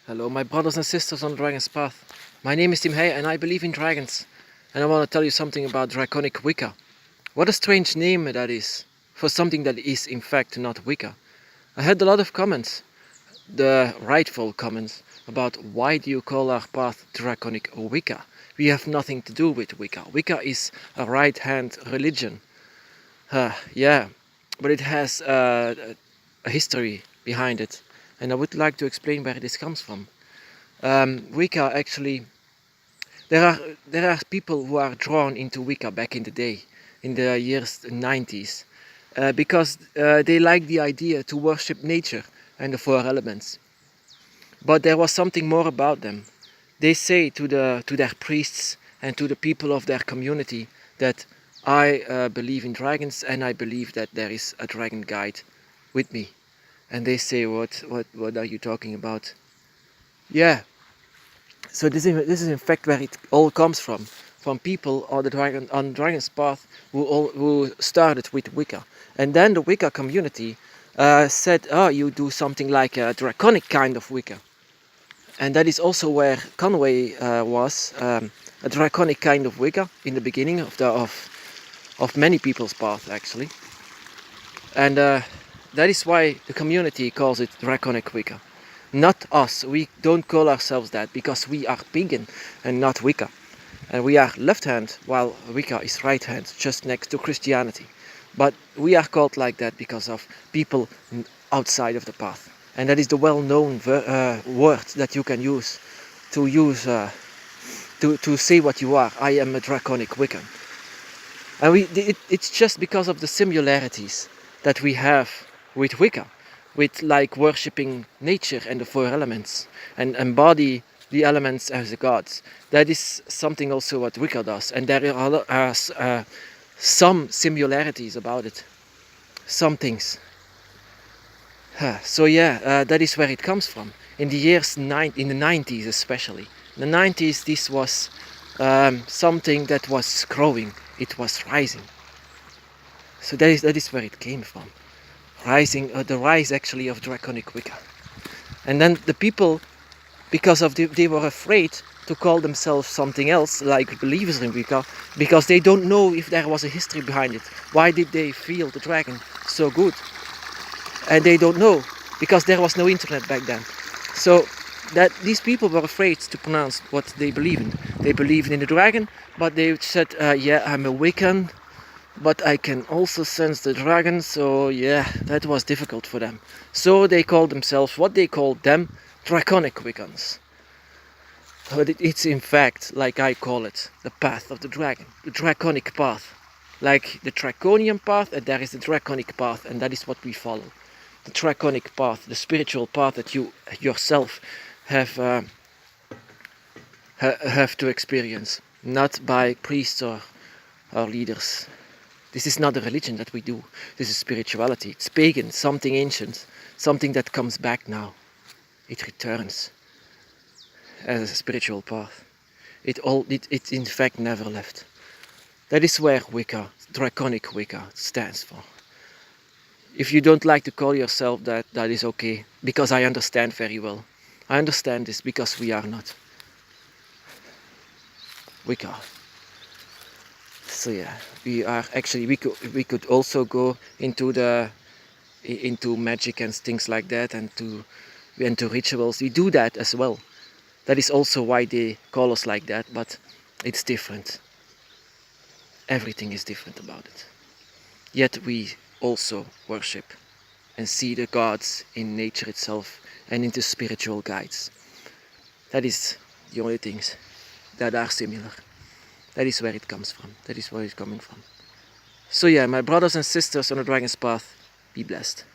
Hello, my brothers and sisters on the Dragon's Path. My name is Tim Hey and I believe in dragons. And I want to tell you something about Draconic Wicca. What a strange name that is for something that is in fact not Wicca. I had a lot of comments, the rightful comments, about why do you call our path Draconic Wicca? We have nothing to do with Wicca. Wicca is a right-hand religion. Yeah, but it has a history behind it. And I would like to explain where this comes from. Wicca actually, there are people who are drawn into Wicca back in the day, in the years 90s, because they like the idea to worship nature and the four elements. But there was something more about them. They say to their priests and to the people of their community that I believe in dragons and I believe that there is a dragon guide with me. And they say, what are you talking about? Yeah. So this is in fact where it all comes from people on the Dragon's Path who started with Wicca. And then the Wicca community said, oh, you do something like a draconic kind of Wicca. And that is also where Conway was, a draconic kind of Wicca in the beginning of many people's path actually. And that is why the community calls it Draconic Wicca. Not us, we don't call ourselves that because we are pagan and not Wicca. And we are left hand while Wicca is right hand, just next to Christianity. But we are called like that because of people outside of the path. And that is the well-known word that you can use to say what you are. I am a Draconic Wiccan. And it's just because of the similarities that we have with Wicca, with like worshipping nature and the four elements and embody the elements as the gods. That is something also what Wicca does, and there are some similarities about it, some things. So yeah, that is where it comes from. In the in the 90s especially. In the 90s this was something that was growing, it was rising. So that is where it came from. The rise actually of Draconic Wicca. And then the people, because of they were afraid to call themselves something else, like believers in Wicca, because they don't know if there was a history behind it. Why did they feel the dragon so good? And they don't know, because there was no internet back then. So that these people were afraid to pronounce what they believe in. They believed in the dragon, but they said, yeah, I'm a Wiccan, but I can also sense the dragon, so yeah, that was difficult for them. So they called themselves, what they called them, Draconic Wiccans. But it's in fact, like I call it, the path of the dragon, the Draconic path. Like the Draconian path, and there is the Draconic path, and that is what we follow. The Draconic path, the spiritual path that you yourself have to experience, not by priests or leaders. This is not a religion that we do. This is spirituality. It's pagan, something ancient, something that comes back now. It returns as a spiritual path. It in fact never left. That is where Wicca, Draconic Wicca, stands for. If you don't like to call yourself that, that is okay, because I understand very well. I understand this because we are not Wicca. So yeah, we are actually we could also go into magic and things like that, and to rituals. We do that as well. That is also why they call us like that, but it's different. Everything is different about it. Yet we also worship and see the gods in nature itself and into spiritual guides. That is the only things that are similar. That is where it comes from. That is where it's coming from. So yeah, my brothers and sisters on the Dragon's Path, be blessed.